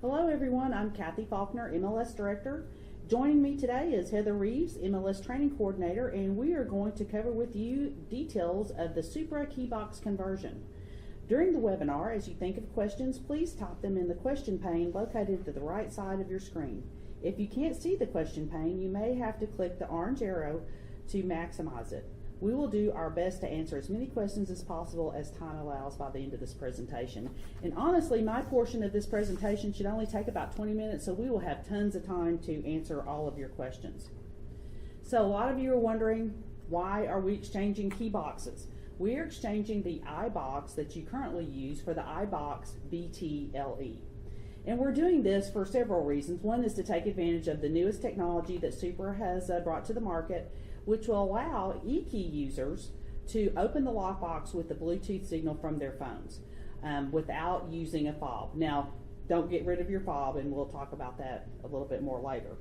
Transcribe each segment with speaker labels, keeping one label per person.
Speaker 1: Hello everyone, I'm Cathy Faulkner, MLS Director. Joining me today is Heather Reeves, MLS Training Coordinator, and we are going to cover with you details of the Supra Keybox conversion. During the webinar, as you think of questions, please type them in the question pane located to the right side of your screen. If you can't see the question pane, you may have to click the orange arrow to maximize it. We will do our best to answer as many questions as possible as time allows by the end of this presentation. And honestly, my portion of this presentation should only take about 20 minutes, so we will have tons of time to answer all of your questions. So a lot of you are wondering, why are we exchanging key boxes? We are exchanging the iBox that you currently use for the iBox BTLE. And we're doing this for several reasons. One is to take advantage of the newest technology that Supra has brought to the market, which will allow e-key users to open the lockbox with the Bluetooth signal from their phones without using a fob. Now, don't get rid of your fob, and we'll talk about that a little bit more later.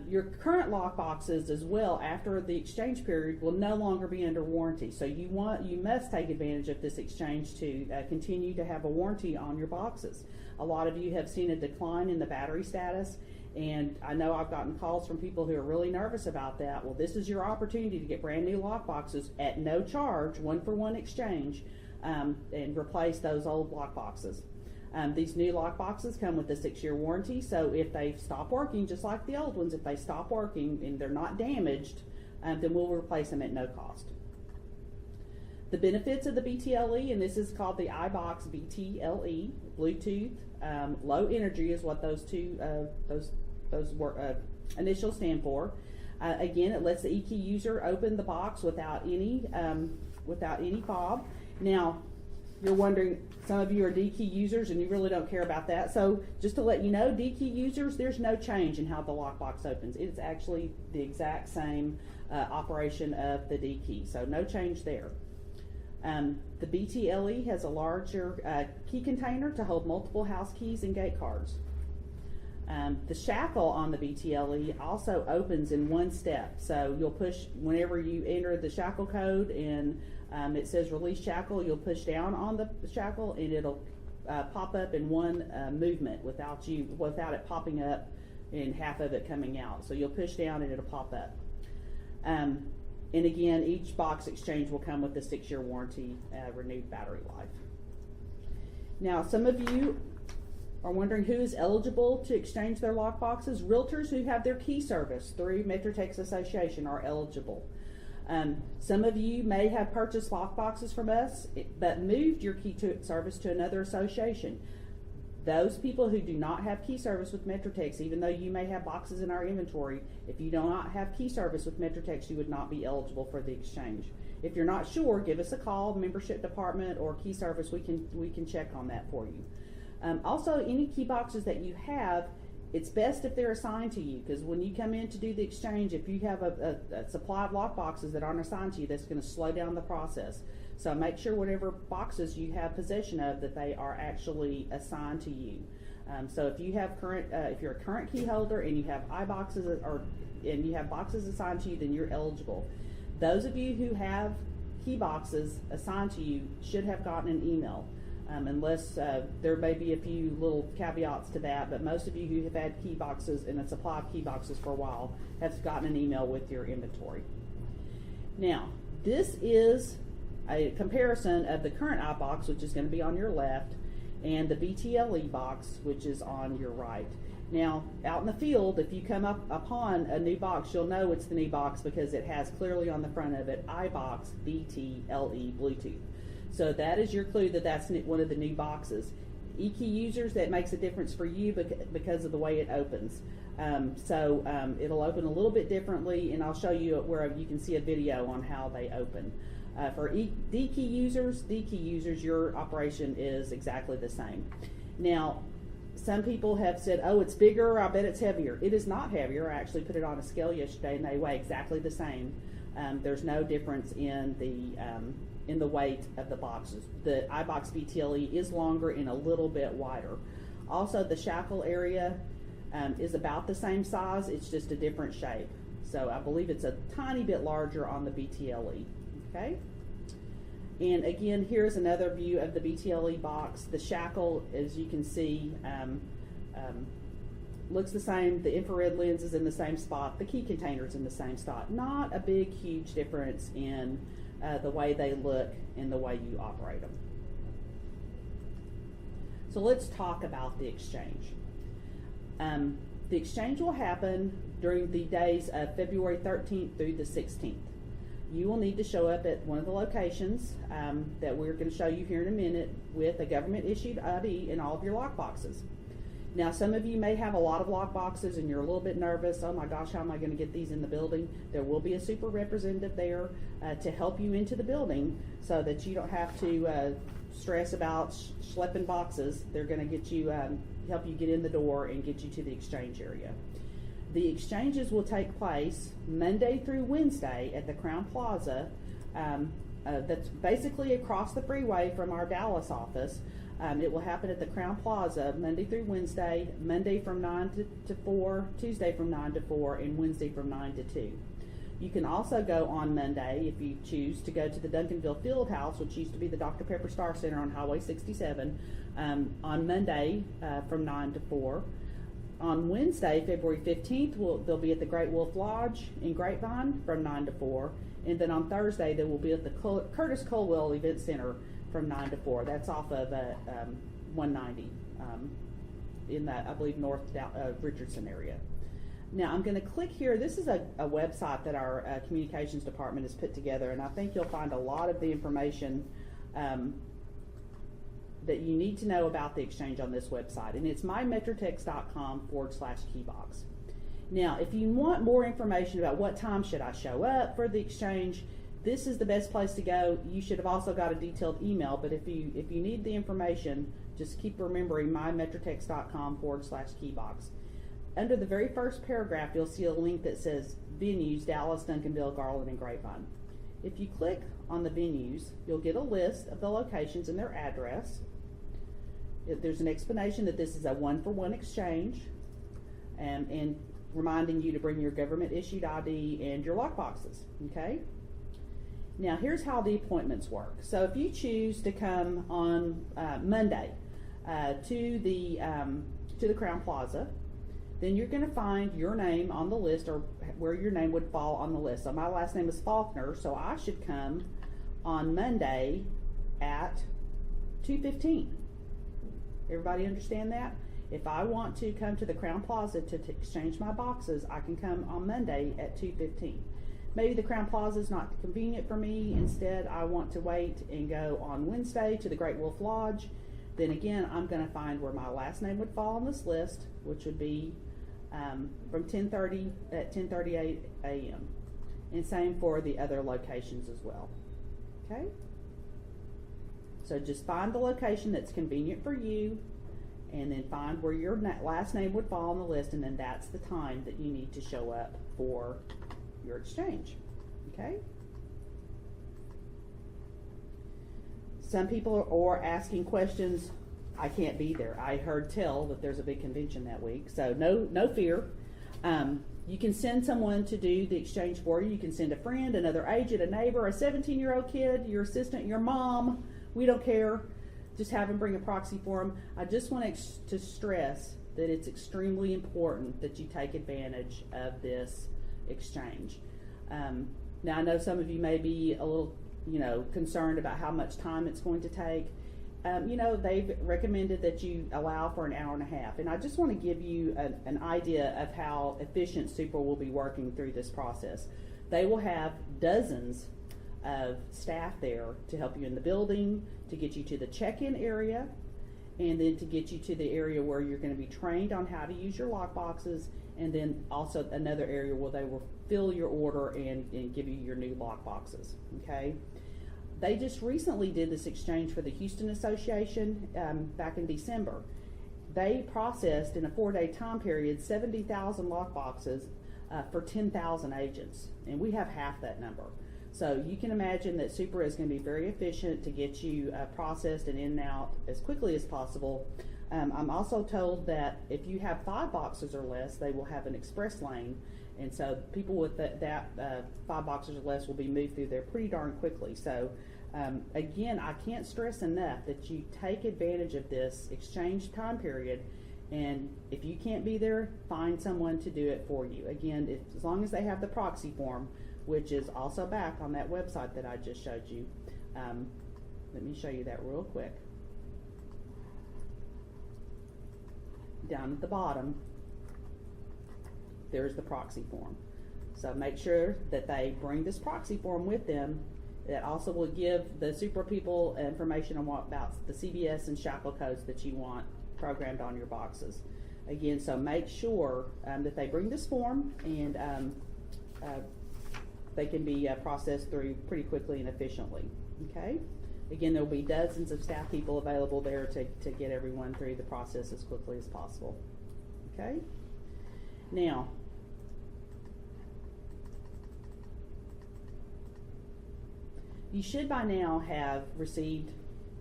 Speaker 1: Your current lockboxes as well, after the exchange period, will no longer be under warranty. So you must take advantage of this exchange to continue to have a warranty on your boxes. A lot of you have seen a decline in the battery status, and I know I've gotten calls from people who are really nervous about that. Well, this is your opportunity to get brand new lockboxes at no charge, one-for-one exchange, and replace those old lockboxes. These new lockboxes come with a 6-year warranty, so if they stop working, just like the old ones, if they stop working and they're not damaged, then we'll replace them at no cost. The benefits of the BTLE, and this is called the iBox BTLE, Bluetooth low energy is what those initials stand for. Again, it lets the e-key user open the box without any fob. Now, you're wondering, some of you are D-key users and you really don't care about that. So just to let you know, D-key users, there's no change in how the lockbox opens. It's actually the exact same operation of the D-key, so no change there. The BTLE has a larger key container to hold multiple house keys and gate cards. The shackle on the BTLE also opens in one step. So you'll push, whenever you enter the shackle code and it says release shackle, you'll push down on the shackle and it'll pop up in one movement without it popping up and half of it coming out. So you'll push down and it'll pop up. And again, each box exchange will come with a 6-year warranty, renewed battery life. Now, some of you are wondering who is eligible to exchange their lock boxes. Realtors who have their key service through MetroTex Association are eligible. Some of you may have purchased lock boxes from us, but moved your key service to another association. Those people who do not have key service with MetroTex, even though you may have boxes in our inventory, if you do not have key service with MetroTex, you would not be eligible for the exchange. If you're not sure, give us a call, membership department or key service. We can check on that for you. Also, any key boxes that you have, it's best if they're assigned to you, because when you come in to do the exchange, if you have a supply of lock boxes that aren't assigned to you, that's going to slow down the process. So make sure whatever boxes you have possession of, that they are actually assigned to you. So if you have if you're a current key holder and you have iBoxes and you have boxes assigned to you, then you're eligible. Those of you who have key boxes assigned to you should have gotten an email. Unless there may be a few little caveats to that, but most of you who have had key boxes and a supply of key boxes for a while have gotten an email with your inventory. Now, this is a comparison of the current iBox, which is going to be on your left, and the BTLE box, which is on your right. Now, out in the field, if you come up upon a new box, you'll know it's the new box because it has clearly on the front of it, iBox BTLE Bluetooth. So that is your clue that that's one of the new boxes. E-key users, that makes a difference for you because of the way it opens. It'll open a little bit differently, and I'll show you where you can see a video on how they open. For D-key users, your operation is exactly the same. Now, some people have said, oh, it's bigger, I bet it's heavier. It is not heavier. I actually put it on a scale yesterday, and they weigh exactly the same. There's no difference in the weight of the boxes. The iBox BTLE is longer and a little bit wider. Also, the shackle area is about the same size, it's just a different shape. So I believe it's a tiny bit larger on the BTLE, okay? And again, here's another view of the BTLE box. The shackle, as you can see, Looks the same. The infrared lens is in the same spot. The key container's in the same spot. Not a big, huge difference in the way they look and the way you operate them. So let's talk about the exchange. The exchange will happen during the days of February 13th through the 16th. You will need to show up at one of the locations that we're going to show you here in a minute with a government issued ID and all of your lock boxes. Now, some of you may have a lot of lock boxes and you're a little bit nervous. Oh my gosh, how am I going to get these in the building? There will be a super representative there to help you into the building so that you don't have to stress about schlepping boxes. They're going to get you, help you get in the door and get you to the exchange area. The exchanges will take place Monday through Wednesday at the Crown Plaza. That's basically across the freeway from our Dallas office. It will happen at the Crown Plaza Monday through Wednesday, Monday from 9 to 4, Tuesday from 9 to 4, and Wednesday from 9 to 2. You can also go on Monday, if you choose, to go to the Duncanville Fieldhouse, which used to be the Dr. Pepper Star Center on Highway 67, on Monday from 9 to 4. On Wednesday, February 15th, they'll be at the Great Wolf Lodge in Grapevine from 9 to 4. And then on Thursday, they will be at the Curtis Colwell Event Center from 9 to 4. That's off of 190 in that, I believe, North Richardson area. Now, I'm going to click here. This is a website that our communications department has put together, and I think you'll find a lot of the information that you need to know about the exchange on this website, and it's mymetrotex.com/keybox. Now, if you want more information about what time should I show up for the exchange, this is the best place to go. You should have also got a detailed email, but if you need the information, just keep remembering mymetrotex.com/keybox. Under the very first paragraph, you'll see a link that says venues, Dallas, Duncanville, Garland, and Grapevine. If you click on the venues, you'll get a list of the locations and their address. There's an explanation that this is a one-for-one exchange, and reminding you to bring your government-issued ID and your lock boxes, okay? Now, here's how the appointments work. So if you choose to come on Monday to the Crown Plaza, then you're going to find your name on the list, or where your name would fall on the list. So my last name is Faulkner, so I should come on Monday at 2:15. Everybody understand that? If I want to come to the Crown Plaza to exchange my boxes, I can come on Monday at 2:15. Maybe the Crown Plaza is not convenient for me. Instead, I want to wait and go on Wednesday to the Great Wolf Lodge. Then again, I'm going to find where my last name would fall on this list, which would be from 10:30 at 10:38 a.m. And same for the other locations as well. Okay? So just find the location that's convenient for you, and then find where your last name would fall on the list, and then that's the time that you need to show up for your exchange. Okay? Some people are asking questions. I can't be there. I heard tell that there's a big convention that week, so no fear. You can send someone to do the exchange for you. You can send a friend, another agent, a neighbor, a 17-year-old kid, your assistant, your mom. We don't care. Just have them bring a proxy form. I just want to stress that it's extremely important that you take advantage of this exchange. Now, I know some of you may be a little, concerned about how much time it's going to take. They've recommended that you allow for an hour and a half, and I just want to give you an idea of how efficient Super will be working through this process. They will have dozens of staff there to help you in the building, to get you to the check-in area, and then to get you to the area where you're going to be trained on how to use your lock boxes, and then also another area where they will fill your order and give you your new lock boxes. Okay? They just recently did this exchange for the Houston Association back in December. They processed in a 4-day time period 70,000 lock boxes for 10,000 agents, and we have half that number. So you can imagine that Super is going to be very efficient to get you processed and in and out as quickly as possible. I'm also told that if you have 5 boxes or less, they will have an express lane, and so people with that 5 boxes or less will be moved through there pretty darn quickly. So again, I can't stress enough that you take advantage of this exchange time period And if you can't be there, find someone to do it for you. Again, as long as they have the proxy form, which is also back on that website that I just showed you. Let me show you that real quick. Down at the bottom, there's the proxy form. So make sure that they bring this proxy form with them. That also will give the super people information on what about the CBS and shackle codes that you want programmed on your boxes. Again, so make sure that they bring this form, and they can be processed through pretty quickly and efficiently. Okay. Again, there will be dozens of staff people available there to get everyone through the process as quickly as possible. Okay. Now, you should by now have received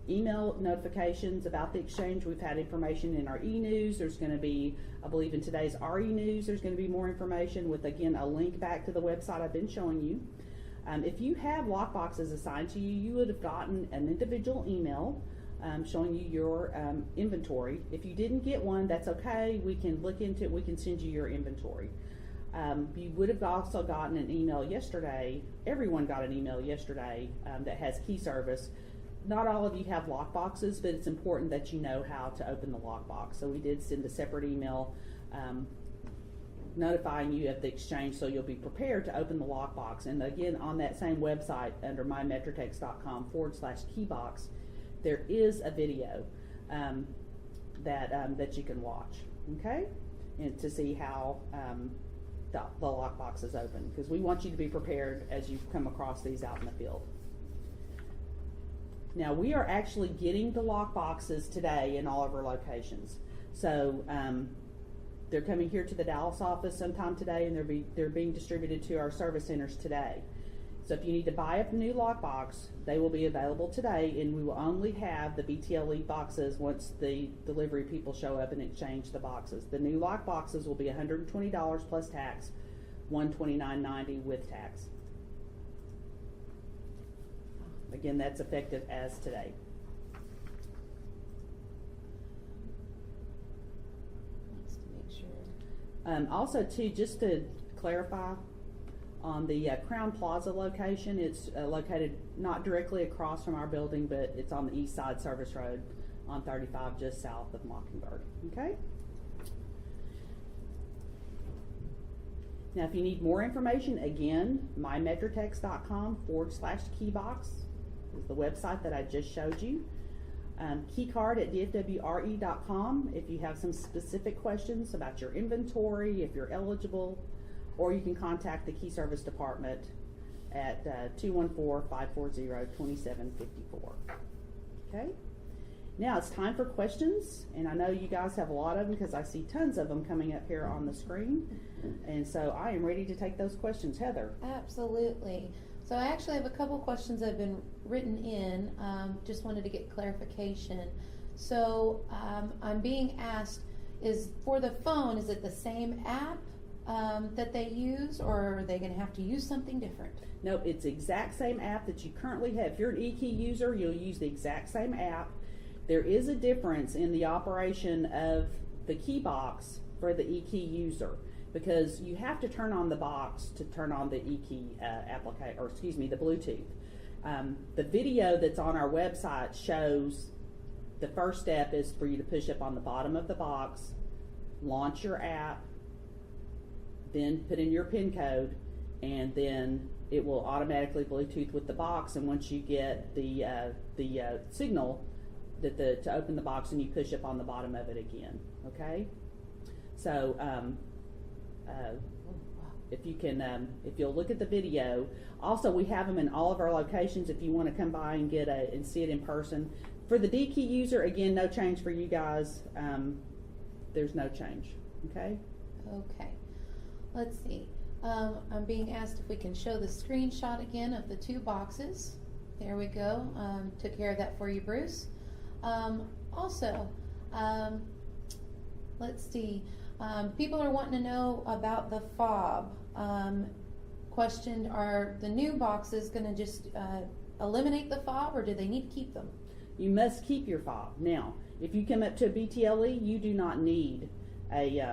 Speaker 1: email notifications about the exchange. We've had information in our e-news. There's going to be, I believe in today's RE News, there's going to be more information with, again, a link back to the website I've been showing you. If you have lockboxes assigned to you, you would have gotten an individual email showing you your inventory. If you didn't get one, that's okay. We can look into it. We can send you your inventory. You would have also gotten an email yesterday. Everyone got an email yesterday that has key service. Not all of you have lockboxes, but it's important that you know how to open the lockbox. So we did send a separate email notifying you of the exchange, so you'll be prepared to open the lockbox. And again, on that same website under mymetrotex.com/keybox, there is a video that you can watch. Okay, and to see how the lockbox is open, because we want you to be prepared as you come across these out in the field. Now, we are actually getting the lockboxes today in all of our locations. So they're coming here to the Dallas office sometime today, and they're being distributed to our service centers today. So if you need to buy a new lockbox, they will be available today, and we will only have the BTLE boxes once the delivery people show up and exchange the boxes. The new lockboxes will be $120 plus tax, $129.90 with tax. Again, that's effective as today.
Speaker 2: Just to make sure.
Speaker 1: Also, too, just to clarify, on the Crown Plaza location, it's located not directly across from our building, but it's on the east side Service Road on 35, just south of Mockingbird. Okay? Now, if you need more information, again, mymetrotex.com/keybox is the website that I just showed you. Keycard at dfwre.com if you have some specific questions about your inventory, if you're eligible, or you can contact the Key Service Department at 214-540-2754. Okay? Now it's time for questions, and I know you guys have a lot of them because I see tons of them coming up here on the screen, and so I am ready to take those questions. Heather?
Speaker 2: Absolutely. So I actually have a couple questions that have been written in. Just wanted to get clarification. So I'm being asked, is for the phone, is it the same app that they use, or are they going to have to use something different?
Speaker 1: Nope, it's the exact same app that you currently have. If you're an eKey user, you'll use the exact same app. There is a difference in the operation of the Keybox for the eKey user, because you have to turn on the box to turn on the eKey application, or excuse me, the Bluetooth. The video that's on our website shows the first step is for you to push up on the bottom of the box, launch your app, then put in your PIN code, and then it will automatically Bluetooth with the box. And once you get the signal to open the box, and you push up on the bottom of it again. Okay, so if you can, if you'll look at the video. Also, we have them in all of our locations if you want to come by and and see it in person. For the D key user, again, no change for you guys. There's no change. Okay.
Speaker 2: Okay. Let's see. I'm being asked if we can show the screenshot again of the two boxes. There we go. Took care of that for you, Bruce. Also, let's see. People are wanting to know about the fob. Questioned, are the new boxes going to just eliminate the fob, or do they need to keep them?
Speaker 1: You must keep your fob. Now, if you come up to a BTLE, you do not need a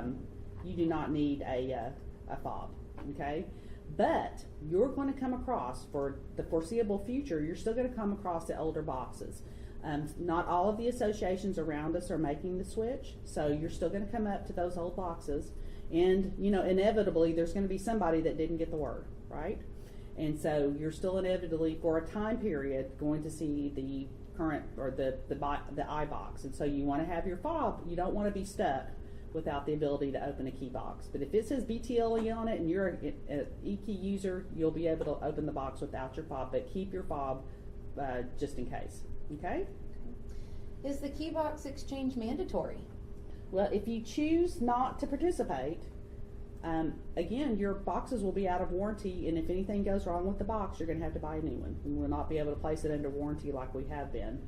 Speaker 1: fob, okay? But you're going to come across, for the foreseeable future, you're still going to come across the older boxes. Not all of the associations around us are making the switch, so you're still going to come up to those old boxes, and you know, inevitably there's going to be somebody that didn't get the word, right? And so you're still inevitably, for a time period, going to see the current, or the iBox. And so you want to have your fob. You don't want to be stuck without the ability to open a Keybox. But if it says BTLE on it and you're an e-key user, you'll be able to open the box without your fob, but keep your fob just in case, okay?
Speaker 2: Is the Keybox exchange mandatory?
Speaker 1: Well, if you choose not to participate, again, your boxes will be out of warranty, and if anything goes wrong with the box, you're going to have to buy a new one. We will not be able to place it under warranty like we have been.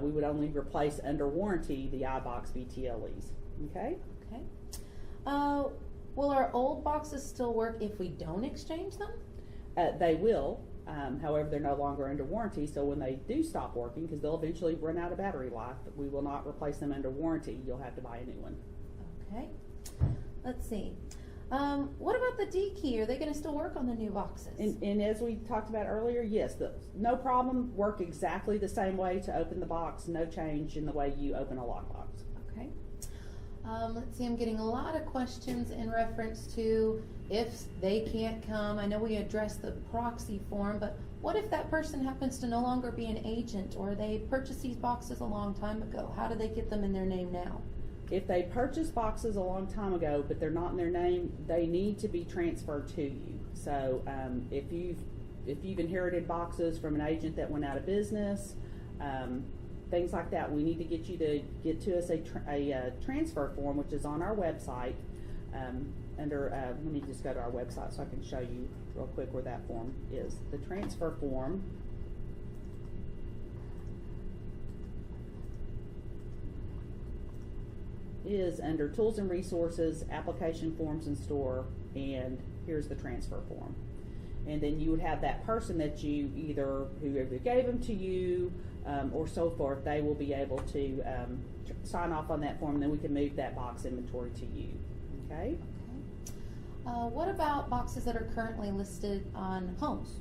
Speaker 1: We would only replace under warranty the iBox BTLEs. Okay?
Speaker 2: Okay. Will our old boxes still work if we don't exchange them?
Speaker 1: They will. However, they're no longer under warranty, so when they do stop working, because they'll eventually run out of battery life, we will not replace them under warranty. You'll have to buy a new one.
Speaker 2: Okay. Let's see. What about the D key? Are they going to still work on the new boxes?
Speaker 1: And as we talked about earlier, yes, no problem, work exactly the same way to open the box, no change in the way you open a lockbox.
Speaker 2: Okay. Let's see, I'm getting a lot of questions in reference to if they can't come. I know we addressed the proxy form, but what if that person happens to no longer be an agent, or they purchased these boxes a long time ago? How do they get them in their name now?
Speaker 1: If they purchased boxes a long time ago, but they're not in their name, they need to be transferred to you. So if you've inherited boxes from an agent that went out of business, things like that, we need to get you to get to us a transfer form, which is on our website. Let me just go to our website so I can show you real quick where that form is. The transfer form is under Tools and Resources, Application Forms and Store, and here's the transfer form. And then you would have that person that you whoever gave them to you or so forth, they will be able to sign off on that form, and then we can move that box inventory to you. Okay?
Speaker 2: What about boxes that are currently listed on homes?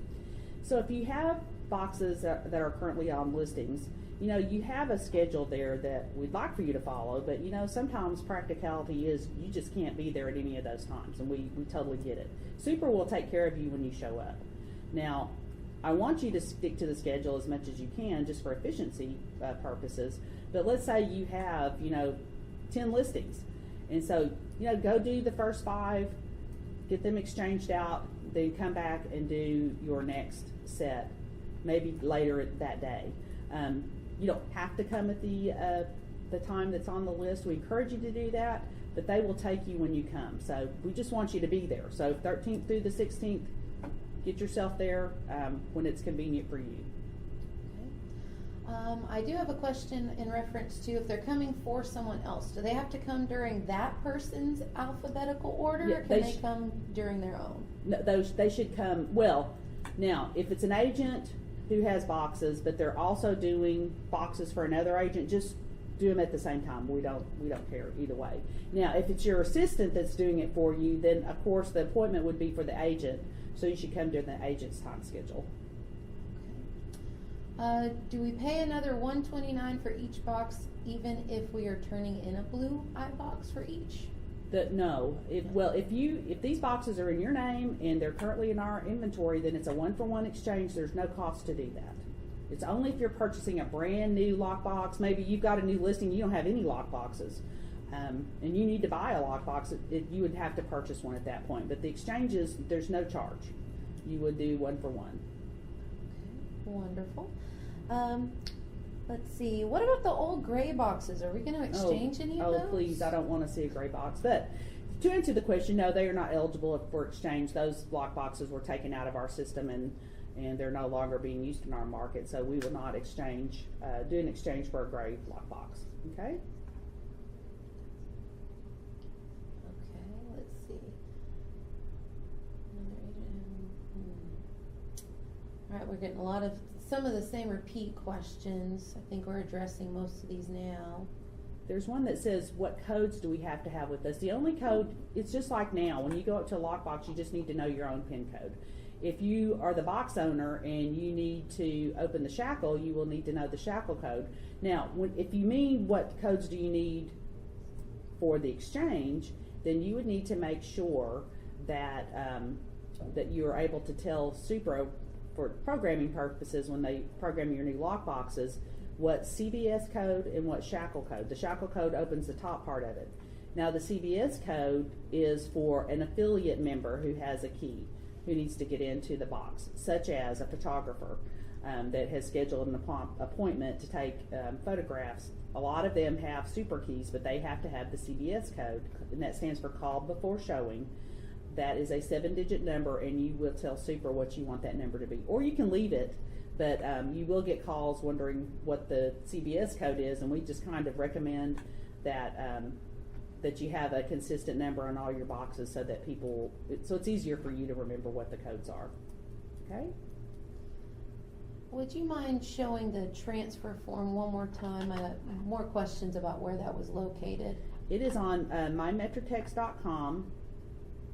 Speaker 1: So if you have boxes that are currently on listings, you know, you have a schedule there that we'd like for you to follow, but you know, sometimes practicality is you just can't be there at any of those times, and we totally get it. Super will take care of you when you show up. Now, I want you to stick to the schedule as much as you can just for efficiency purposes, but let's say you have, you know, 10 listings, and so, you know, go do the first 5, get them exchanged out, then come back and do your next set, maybe later that day. You don't have to come at the time that's on the list. We encourage you to do that, but they will take you when you come. So we just want you to be there. So 13th through the 16th, get yourself there when it's convenient for you.
Speaker 2: Okay. I do have a question in reference to if they're coming for someone else. Do they have to come during that person's alphabetical order,
Speaker 1: Yeah,
Speaker 2: or can they come during their own?
Speaker 1: No, they should come. Well, now if it's an agent who has boxes, but they're also doing boxes for another agent, just do them at the same time. We don't care either way. Now, if it's your assistant that's doing it for you, then of course the appointment would be for the agent, so you should come during the agent's time schedule.
Speaker 2: Okay. Do we pay another $129 for each box, even if we are turning in a blue iBox for each?
Speaker 1: No. If these boxes are in your name and they're currently in our inventory, then it's a 1-for-1 exchange. There's no cost to do that. It's only if you're purchasing a brand new lockbox. Maybe you've got a new listing, you don't have any lockboxes, and you need to buy a lockbox. You would have to purchase one at that point. But the exchanges, there's no charge. You would do 1-for-1.
Speaker 2: Okay, wonderful. Let's see. What about the old gray boxes? Are we going to exchange any of those?
Speaker 1: Oh, please. I don't want to see a gray box. But to answer the question, no, they are not eligible for exchange. Those block boxes were taken out of our system, and they're no longer being used in our market. So we will not do an exchange for a gray block box. Okay?
Speaker 2: Okay, let's see. All right, we're getting a lot of some of the same repeat questions. I think we're addressing most of these now.
Speaker 1: There's one that says, what codes do we have to have with us? The only code, it's just like now, when you go up to a lockbox, you just need to know your own PIN code. If you are the box owner and you need to open the shackle, you will need to know the shackle code. Now, if you mean what codes do you need for the exchange, then you would need to make sure that that you are able to tell Supro, for programming purposes, when they program your new lockboxes, what CVS code and what shackle code. The shackle code opens the top part of it. Now the CVS code is for an affiliate member who has a key, who needs to get into the box, such as a photographer that has scheduled an appointment to take photographs. A lot of them have super keys, but they have to have the CVS code, and that stands for called before showing. That is a 7-digit number, and you will tell Super what you want that number to be. Or you can leave it, but you will get calls wondering what the CVS code is, and we just kind of recommend that that you have a consistent number on all your boxes so that so it's easier for you to remember what the codes are. Okay?
Speaker 2: Would you mind showing the transfer form one more time? More questions about where that was located.
Speaker 1: It is on MetroTex.com,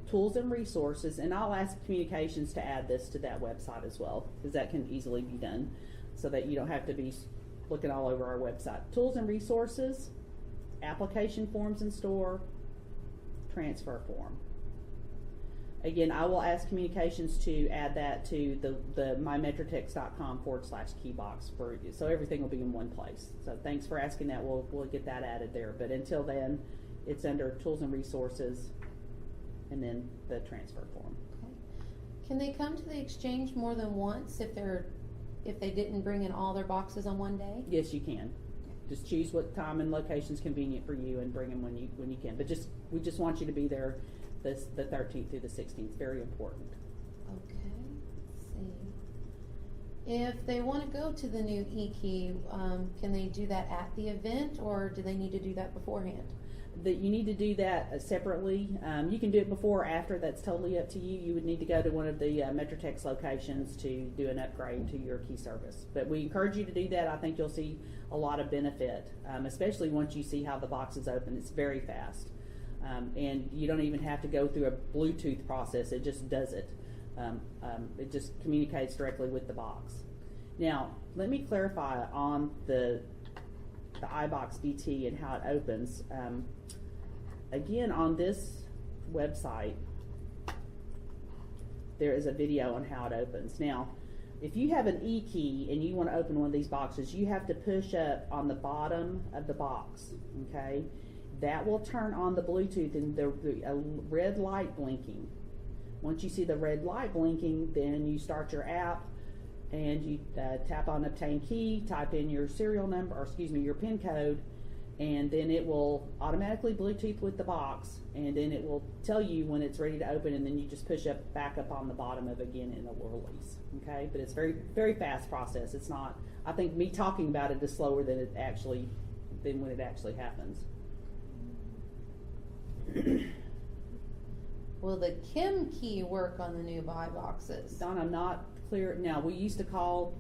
Speaker 1: tools and resources, and I'll ask communications to add this to that website as well, because that can easily be done so that you don't have to be looking all over our website. Tools and resources, application forms in store, transfer form. Again, I will ask communications to add that to the mymetrotex.com/keybox so everything will be in one place. So thanks for asking that. We'll get that added there. But until then, it's under tools and resources, and then the transfer form.
Speaker 2: Okay. Can they come to the exchange more than once if they didn't bring in all their boxes on one day?
Speaker 1: Yes, you can. Just choose what time and location is convenient for you, and bring them when you can. But we just want you to be there the 13th through the 16th. Very important.
Speaker 2: Okay. Let's see. If they want to go to the new e-key, can they do that at the event, or do they need to do that beforehand?
Speaker 1: That you need to do that separately. You can do it before or after. That's totally up to you. You would need to go to one of the MetroTex locations to do an upgrade to your key service. But we encourage you to do that. I think you'll see a lot of benefit, especially once you see how the box is open. It's very fast. And you don't even have to go through a Bluetooth process. It just does it. It just communicates directly with the box. Now, let me clarify on the iBox BT and how it opens. Again, on this website, there is a video on how it opens. Now, if you have an E-key and you want to open one of these boxes, you have to push up on the bottom of the box, okay? That will turn on the Bluetooth and the red light blinking. Once you see the red light blinking, then you start your app and you tap on Obtain Key, type in your serial number, or excuse me, your PIN code, and then it will automatically Bluetooth with the box, and then it will tell you when it's ready to open, and then you just push back up on the bottom of it again, and it will release. Okay, but it's very, very fast process. It's not. I think me talking about it is slower than when it actually happens.
Speaker 2: Will the Kim key work on the new buy boxes?
Speaker 1: Don, I'm not clear. Now, we used to call,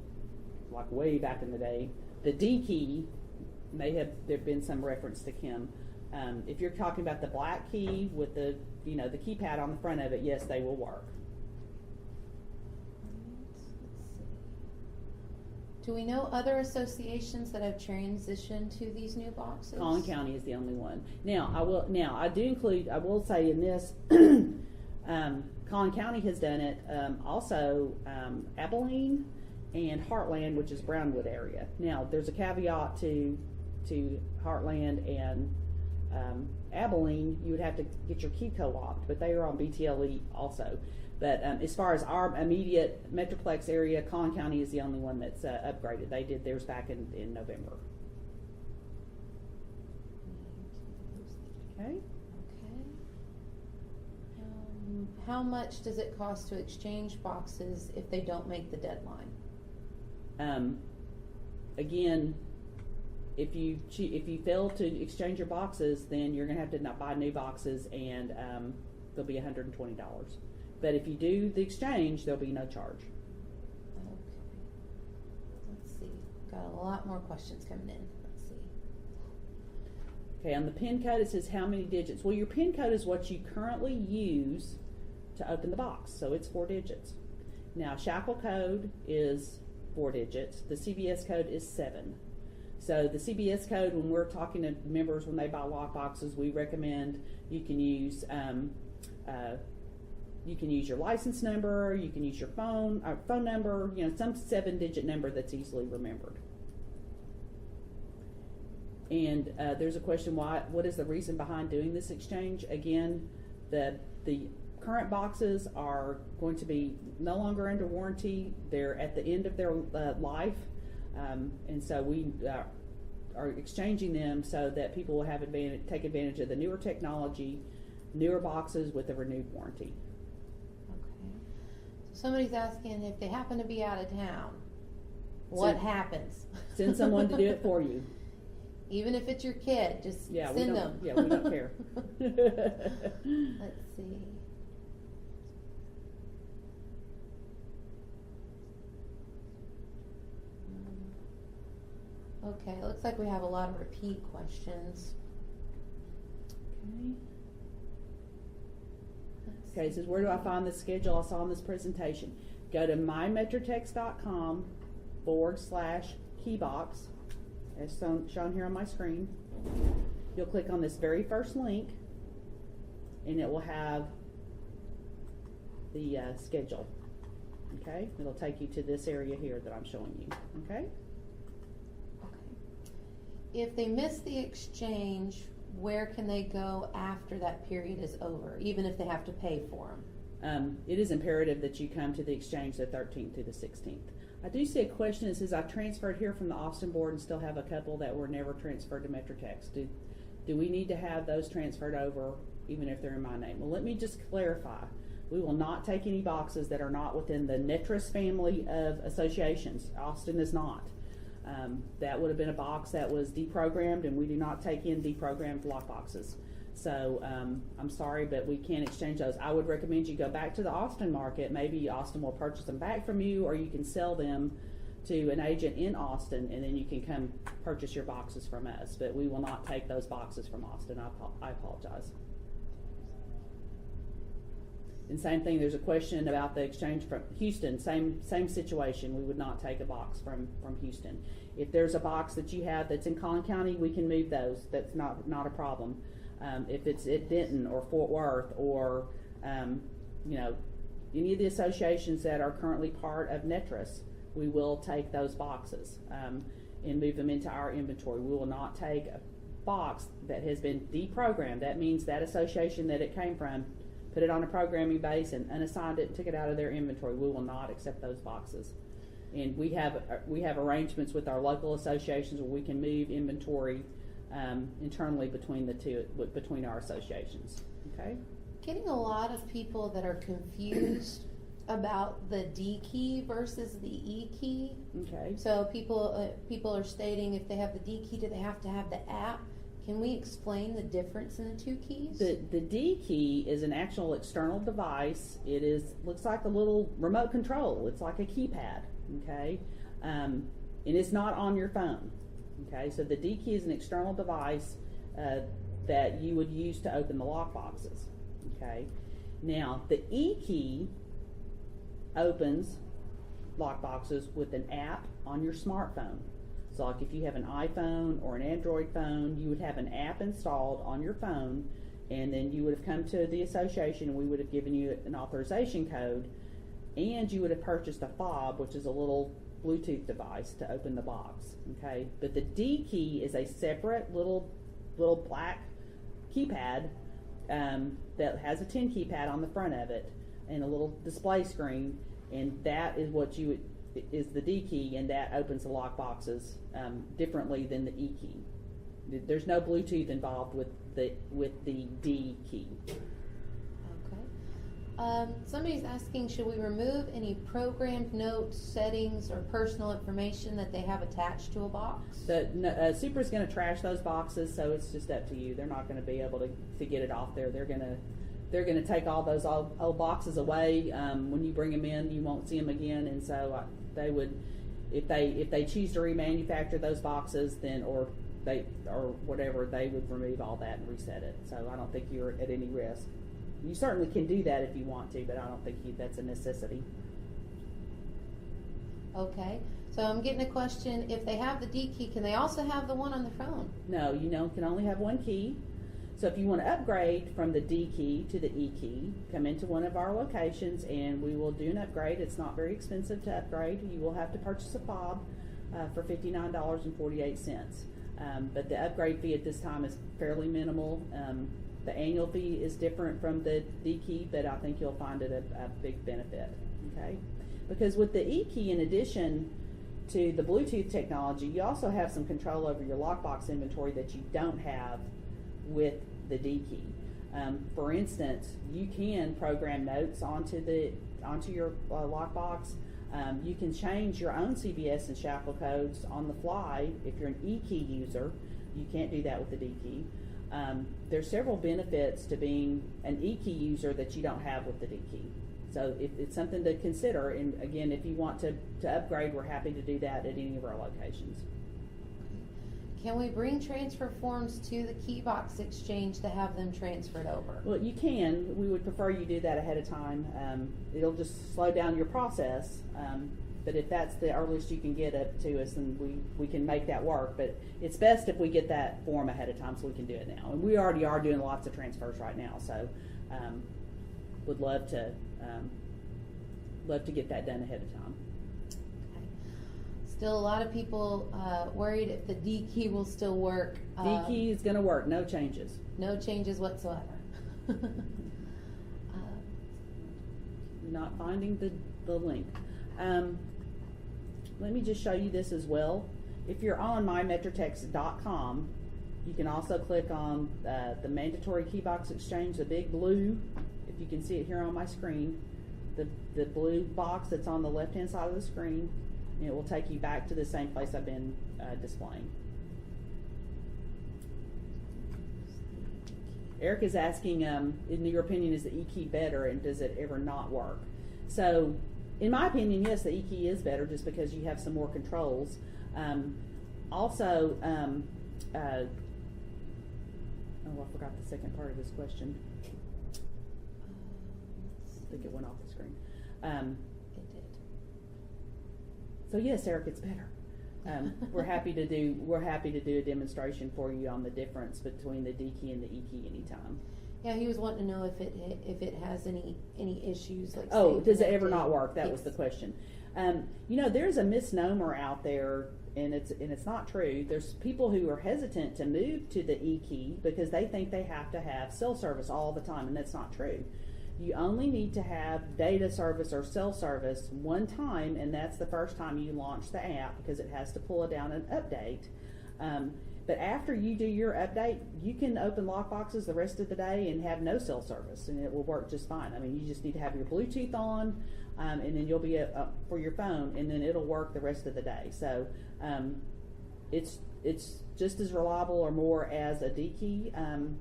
Speaker 1: like way back in the day, the D key. There've been some reference to Kim. If you're talking about the black key with the the keypad on the front of it, yes, they will work.
Speaker 2: Let's see. Do we know other associations that have transitioned to these new boxes?
Speaker 1: Collin County is the only one. Now, I will say in this, Collin County has done it. Also, Abilene and Heartland, which is Brownwood area. Now, there's a caveat to Heartland and Abilene. You would have to get your key co-opted, but they are on BTLE also. But as far as our immediate Metroplex area, Collin County is the only one that's upgraded. They did theirs back in November. Okay.
Speaker 2: How much does it cost to exchange boxes if they don't make the deadline?
Speaker 1: Again, if you fail to exchange your boxes, then you're going to have to buy new boxes, and they'll be $120. But if you do the exchange, there'll be no charge.
Speaker 2: got a lot more questions coming in. Let's see.
Speaker 1: Okay, on the PIN code it says how many digits. Well, your PIN code is what you currently use to open the box, so it's 4 digits. Now, shackle code is 4 digits. The CBS code is 7. So the CBS code, when we're talking to members when they buy lock boxes, we recommend you can use your license number, you can use your phone number, some 7-digit number that's easily remembered. And there's a question, what is the reason behind doing this exchange? Again, the current boxes are going to be no longer under warranty. They're at the end of their life. And so we are exchanging them so that people will have take advantage of the newer technology, newer boxes with a renewed warranty.
Speaker 2: Okay. So somebody's asking if they happen to be out of town, what happens?
Speaker 1: Send someone to do it for you.
Speaker 2: Even if it's your kid, just send them.
Speaker 1: Yeah, we don't care.
Speaker 2: Let's see. Okay, it looks like we have a lot of repeat questions.
Speaker 1: Okay, it says, where do I find the schedule I saw in this presentation? Go to mymetrotex.com/keybox, as shown here on my screen. You'll click on this very first link, and it will have the schedule. Okay, it'll take you to this area here that I'm showing you. Okay.
Speaker 2: If they miss the exchange, where can they go after that period is over, even if they have to pay for them?
Speaker 1: It is imperative that you come to the exchange the 13th through the 16th. I do see a question that says, I transferred here from the Austin board and still have a couple that were never transferred to MetroTex. Do we need to have those transferred over even if they're in my name? Well, let me just clarify. We will not take any boxes that are not within the Netris family of associations. Austin is not. That would have been a box that was deprogrammed, and we do not take in deprogrammed lock boxes. So I'm sorry, but we can't exchange those. I would recommend you go back to the Austin market. Maybe Austin will purchase them back from you, or you can sell them to an agent in Austin, and then you can come purchase your boxes from us. But we will not take those boxes from Austin. I apologize. And same thing, there's a question about the exchange from Houston, same situation. We would not take a box from Houston. If there's a box that you have that's in Collin County, we can move those. That's not a problem. If it's at Denton or Fort Worth or any of the associations that are currently part of Netris, we will take those boxes and move them into our inventory. We will not take a box that has been deprogrammed. That means that association that it came from put it on a programming base and unassigned it and took it out of their inventory. We will not accept those boxes. And we have arrangements with our local associations where we can move inventory internally between our associations. Okay.
Speaker 2: Getting a lot of people that are confused about the D key versus the E key.
Speaker 1: Okay.
Speaker 2: So people are stating if they have the D key, do they have to have the app? Can we explain the difference in the two keys?
Speaker 1: The D key is an actual external device. It looks like a little remote control. It's like a keypad, okay? And it's not on your phone, okay? So the D key is an external device that you would use to open the lock boxes, okay? Now, the E key opens lock boxes with an app on your smartphone. So like if you have an iPhone or an Android phone, you would have an app installed on your phone, and then you would have come to the association and we would have given you an authorization code, and you would have purchased a fob, which is a little Bluetooth device to open the box, okay? But the D key is a separate little black keypad that has a 10 keypad on the front of it and a little display screen, and that is what is the D key, and that opens the lock boxes differently than the E key. There's no Bluetooth involved with the D key.
Speaker 2: Okay. Somebody's asking, should we remove any programmed notes, settings, or personal information that they have attached to a box?
Speaker 1: Super's going to trash those boxes, so it's just up to you. They're not going to be able to get it off there. They're going to take all those old boxes away. When you bring them in, you won't see them again, and so they would, if they choose to remanufacture those boxes, then or whatever, they would remove all that and reset it. So I don't think you're at any risk. You certainly can do that if you want to, but I don't think that's a necessity.
Speaker 2: Okay, so I'm getting a question, if they have the D key, can they also have the one on the phone?
Speaker 1: No, you can only have one key. So if you want to upgrade from the D key to the E key, come into one of our locations and we will do an upgrade. It's not very expensive to upgrade. You will have to purchase a fob for $59.48. But the upgrade fee at this time is fairly minimal. The annual fee is different from the D key, but I think you'll find it a big benefit, okay? Because with the E key, in addition to the Bluetooth technology, you also have some control over your lockbox inventory that you don't have with the D key. For instance, you can program notes onto your lockbox. You can change your own CVS and shackle codes on the fly if you're an E key user. You can't do that with the D key. There's several benefits to being an E key user that you don't have with the D key. So it's something to consider. And again, if you want to upgrade, we're happy to do that at any of our locations.
Speaker 2: Can we bring transfer forms to the Keybox exchange to have them transferred over?
Speaker 1: Well, you can. We would prefer you do that ahead of time. It'll just slow down your process. But if that's the earliest you can get it to us, then we can make that work. But it's best if we get that form ahead of time so we can do it now. And we already are doing lots of transfers right now, so would love to get that done ahead of time.
Speaker 2: Okay. Still a lot of people worried if the D key will still work.
Speaker 1: D key is going to work, no changes.
Speaker 2: No changes whatsoever.
Speaker 1: Not finding the link. Let me just show you this as well. If you're on mymetrotex.com, you can also click on the mandatory Keybox exchange, the big blue, if you can see it here on my screen, the blue box that's on the left hand side of the screen, and it will take you back to the same place I've been displaying. Eric is asking, in your opinion, is the E key better and does it ever not work? So, in my opinion, yes, the E key is better just because you have some more controls. Also, I forgot the second part of this question. I think it went off the screen.
Speaker 2: It did.
Speaker 1: So yes, Eric, it's better. We're happy to do a demonstration for you on the difference between the D key and the E key anytime.
Speaker 2: Yeah, he was wanting to know if it has any issues. Like
Speaker 1: does it ever not work? That was the question. There's a misnomer out there, and it's not true. There's people who are hesitant to move to the E key because they think they have to have cell service all the time, and that's not true. You only need to have data service or cell service one time, and that's the first time you launch the app because it has to pull down an update. But after you do your update, you can open lockboxes the rest of the day and have no cell service, and it will work just fine. I mean, you just need to have your Bluetooth on, and then you'll be up for your phone, and then it'll work the rest of the day. So it's just as reliable or more as a D key, and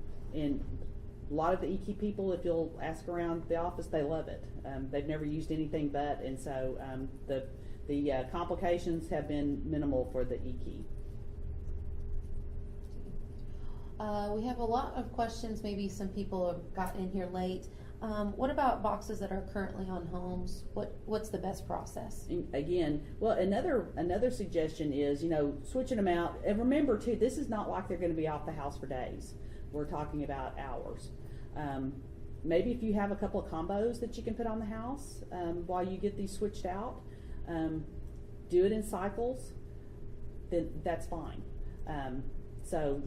Speaker 1: a lot of the E key people, if you'll ask around the office, they love it. They've never used anything but, and so the complications have been minimal for the E key.
Speaker 2: We have a lot of questions. Maybe some people have gotten in here late. What about boxes that are currently on homes? What's the best process?
Speaker 1: Again, well, another suggestion is, switching them out. And remember, too, this is not like they're going to be off the house for days. We're talking about hours. Maybe if you have a couple of combos that you can put on the house while you get these switched out, do it in cycles, then that's fine. So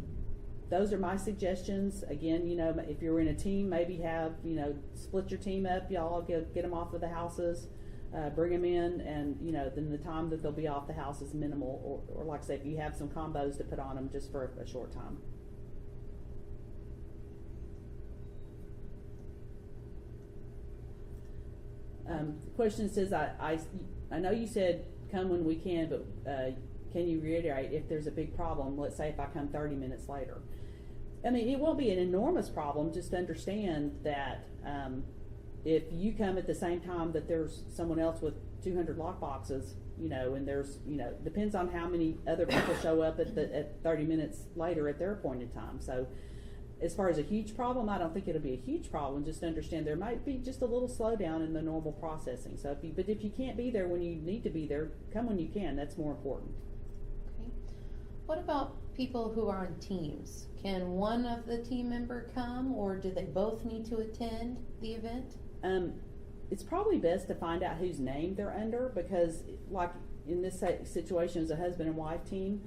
Speaker 1: those are my suggestions. Again, if you're in a team, maybe have, split your team up. Y'all get them off of the houses, bring them in, and, then the time that they'll be off the house is minimal. Or like I say, if you have some combos to put on them just for a short time. Question says, I know you said come when we can, but can you reiterate if there's a big problem? Let's say if I come 30 minutes later. I mean, it won't be an enormous problem. Just understand that if you come at the same time that there's someone else with 200 lock boxes, and there's, depends on how many other people show up at 30 minutes later at their appointed time. So as far as a huge problem, I don't think it'll be a huge problem. Just understand there might be just a little slowdown in the normal processing. So if you can't be there when you need to be there, come when you can. That's more important.
Speaker 2: Okay. What about people who are on teams? Can one of the team member come, or do they both need to attend the event?
Speaker 1: It's probably best to find out whose name they're under, because like in this situation as a husband and wife team,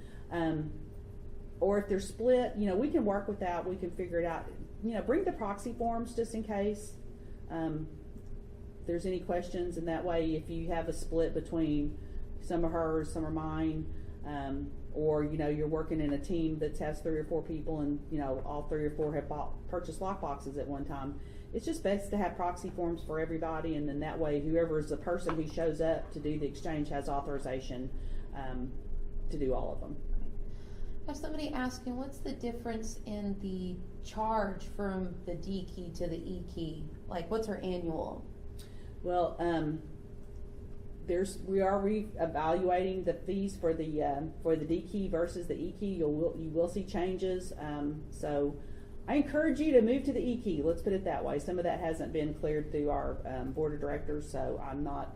Speaker 1: or if they're split, we can work with that. We can figure it out. Bring the proxy forms just in case there's any questions, and that way if you have a split between some are hers, some are mine, or you're working in a team that has 3 or 4 people, and all 3 or 4 have purchased lock boxes at one time. It's just best to have proxy forms for everybody, and then that way whoever is the person who shows up to do the exchange has authorization to do all of them.
Speaker 2: I have somebody asking, what's the difference in the charge from the D key to the E key? Like, what's her annual?
Speaker 1: Well, we are reevaluating the fees for the D key versus the E key. You will see changes. So I encourage you to move to the E key. Let's put it that way. Some of that hasn't been cleared through our board of directors, so I'm not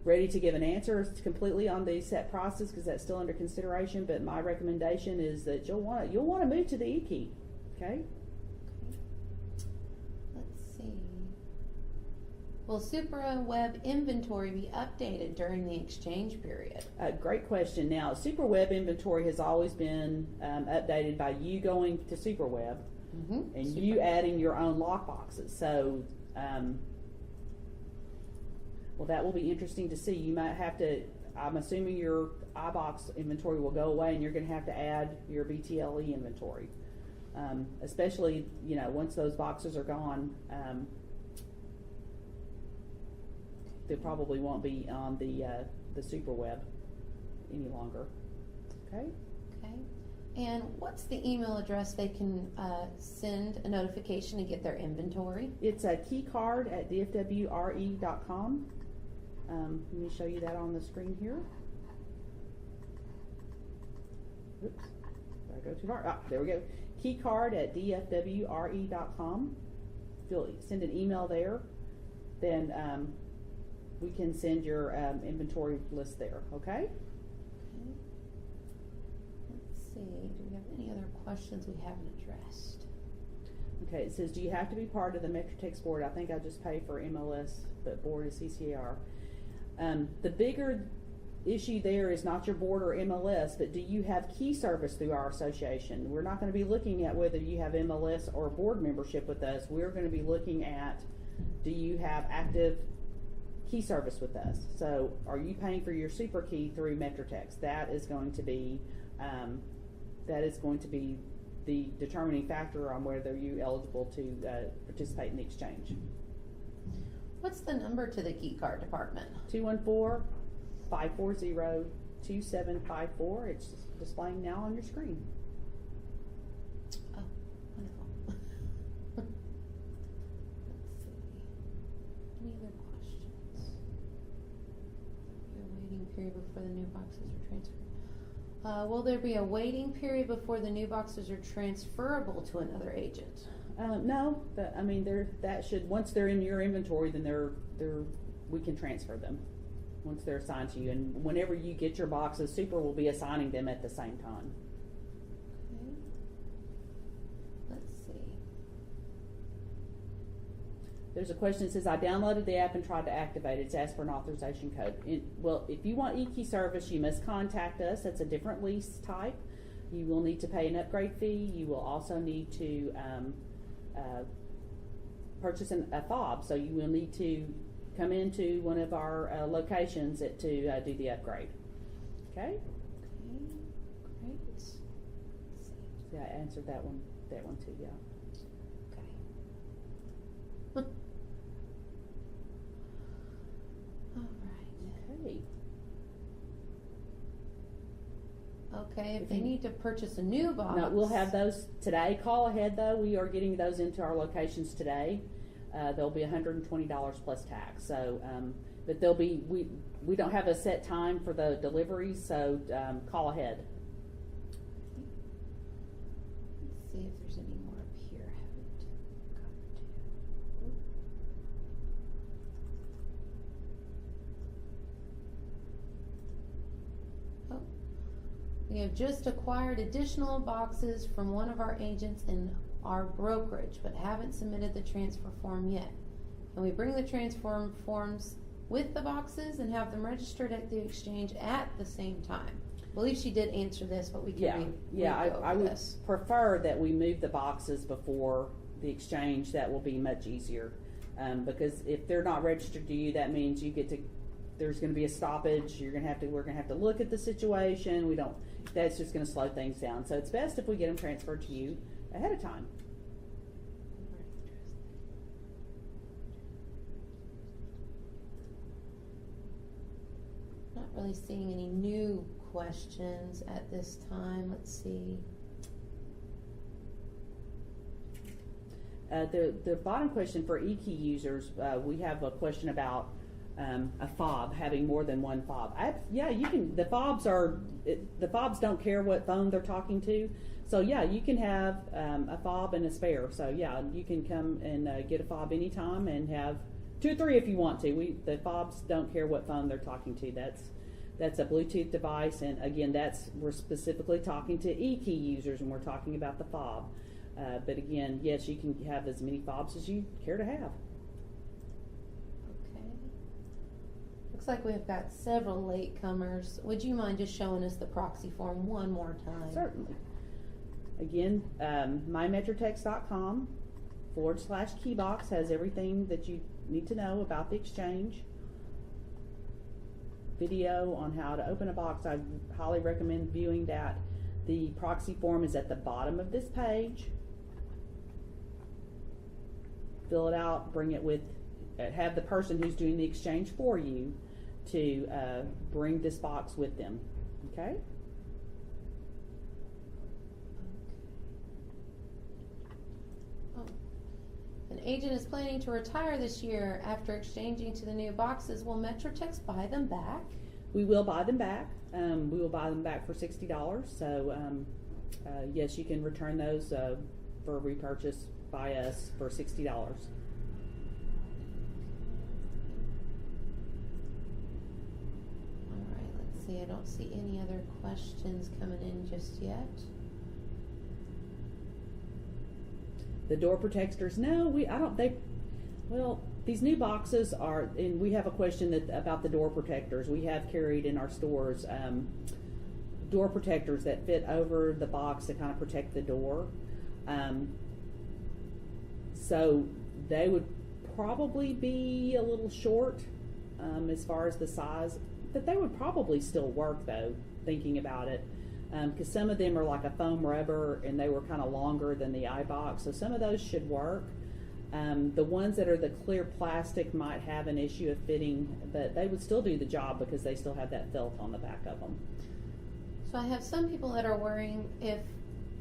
Speaker 1: ready to give an answer completely on the set process because that's still under consideration. But my recommendation is that you'll want to move to the E key. Okay.
Speaker 2: Let's see. Will Supra Web inventory be updated during the exchange period?
Speaker 1: Great question. Now, Supra Web inventory has always been updated by you going to Supra Web and you adding your own lock boxes. So, well, that will be interesting to see. You might have to, I'm assuming your iBox inventory will go away and you're going to have to add your BTLE inventory. Especially, once those boxes are gone, they probably won't be on the Supra Web any longer. Okay?
Speaker 2: Okay. And what's the email address they can send a notification to get their inventory?
Speaker 1: It's a Keycard at dfwre.com. Let me show you that on the screen here. Oops, did I go too far? There we go. Keycard at dfwre.com. If you'll send an email there, then we can send your inventory list there, okay?
Speaker 2: Okay. Let's see, do we have any other questions we haven't addressed?
Speaker 1: Okay, it says, do you have to be part of the MetroTex board? I think I just pay for MLS, but board is CCAR. The bigger issue there is not your board or MLS, but do you have key service through our association? We're not going to be looking at whether you have MLS or board membership with us. We're going to be looking at, do you have active key service with us? So are you paying for your super key through MetroTex? That is going to be the determining factor on whether you're eligible to participate in the exchange.
Speaker 2: What's the number to the Keycard department?
Speaker 1: 214-540-2754. It's displaying now on your screen.
Speaker 2: Oh, wonderful. Let's see. Any other questions? Your waiting period before the new boxes are transferred. Will there be a waiting period before the new boxes are transferable to another agent?
Speaker 1: No, but I mean, that should, once they're in your inventory, then we can transfer them once they're assigned to you. And whenever you get your boxes, Super will be assigning them at the same time.
Speaker 2: Okay. Let's see.
Speaker 1: There's a question that says, I downloaded the app and tried to activate it. It's asked for an authorization code. Well, if you want eKey service, you must contact us. That's a different lease type. You will need to pay an upgrade fee. You will also need to purchase a fob. So you will need to come into one of our locations to do the upgrade. Okay?
Speaker 2: Okay, great. Let's see.
Speaker 1: Yeah, I answered that one too, yeah.
Speaker 2: Okay. All right.
Speaker 1: Okay.
Speaker 2: Okay, if they need to purchase a new box.
Speaker 1: No, we'll have those today. Call ahead though. We are getting those into our locations today. They'll be $120 plus tax. So But we don't have a set time for the deliveries, so call ahead.
Speaker 2: Let's see if there's any more up here. I haven't got to. Oh. We have just acquired additional boxes from one of our agents in our brokerage, but haven't submitted the transfer form yet. And we bring the transfer forms with the boxes and have them registered at the exchange at the same time. I believe she did answer this, but we can
Speaker 1: I would prefer that we move the boxes before the exchange. That will be much easier, because if they're not registered to you, that means there's going to be a stoppage. We're going to have to look at the situation. That's just going to slow things down. So it's best if we get them transferred to you ahead of time.
Speaker 2: Not really seeing any new questions at this time. Let's see.
Speaker 1: The bottom question for eKey users, we have a question about a fob, having more than one fob. You can. The fobs don't care what phone they're talking to. So yeah, you can have a fob and a spare. So yeah, you can come and get a fob anytime and have 2 or 3 if you want to. The fobs don't care what phone they're talking to. That's a Bluetooth device, and again, we're specifically talking to eKey users, and we're talking about the fob. But again, yes, you can have as many fobs as you care to have.
Speaker 2: Okay. Looks like we've got several latecomers. Would you mind just showing us the proxy form one more time?
Speaker 1: Certainly. Again, mymetrotex.com/keybox has everything that you need to know about the exchange. Video on how to open a box. I highly recommend viewing that. The proxy form is at the bottom of this page. Fill it out, bring it with, have the person who's doing the exchange for you to bring this box with them. Okay?
Speaker 2: An agent is planning to retire this year after exchanging to the new boxes. Will MetroTex buy them back?
Speaker 1: We will buy them back. We will buy them back for $60. So yes, you can return those for repurchase by us for $60.
Speaker 2: All right, let's see. I don't see any other questions coming in just yet.
Speaker 1: The door protectors, no, these new boxes are, and we have a question about the door protectors. We have carried in our stores door protectors that fit over the box to kind of protect the door. So they would probably be a little short as far as the size, but they would probably still work though, thinking about it. Because some of them are like a foam rubber and they were kind of longer than the iBox, so some of those should work. The ones that are the clear plastic might have an issue of fitting, but they would still do the job because they still have that felt on the back of them.
Speaker 2: So I have some people that are worrying if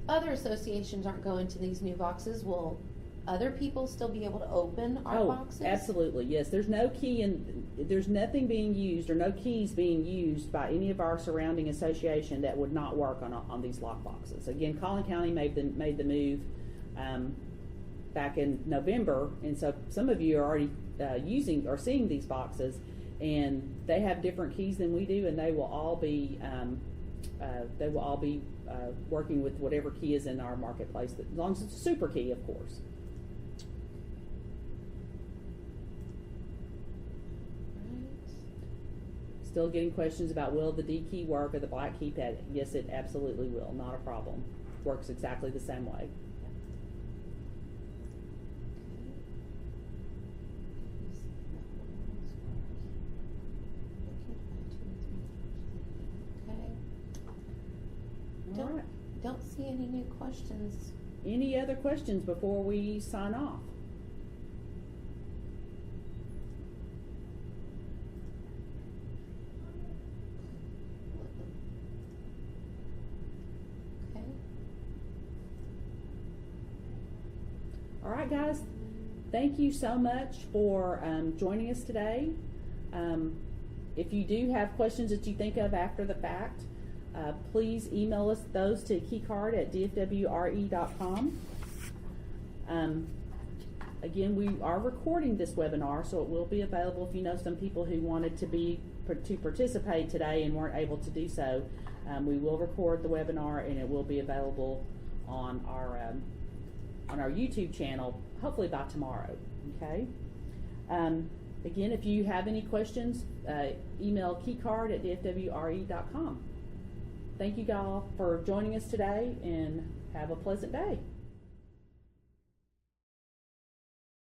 Speaker 2: other associations aren't going to these new boxes, will other people still be able to open our boxes?
Speaker 1: Absolutely, yes. There's no key and there's nothing being used or no keys being used by any of our surrounding association that would not work on these lock boxes. Again, Collin County made the move back in November, and so some of you are already using or seeing these boxes, and they have different keys than we do, and they will all be working with whatever key is in our marketplace, as long as it's a super key, of course. Still getting questions about will the D key work or the black keypad? Yes, it absolutely will. Not a problem. Works exactly the same way.
Speaker 2: Okay. Don't see any new questions.
Speaker 1: Any other questions before we sign off? All right, guys, thank you so much for joining us today. If you do have questions that you think of after the fact, please email us those to keycard@dfwre.com. Again, we are recording this webinar, so it will be available if you know some people who wanted to participate today and weren't able to do so. We will record the webinar, and it will be available on our YouTube channel, hopefully by tomorrow. Okay. Again, if you have any questions, email keycard@dfwre.com. Thank you all for joining us today, and have a pleasant day.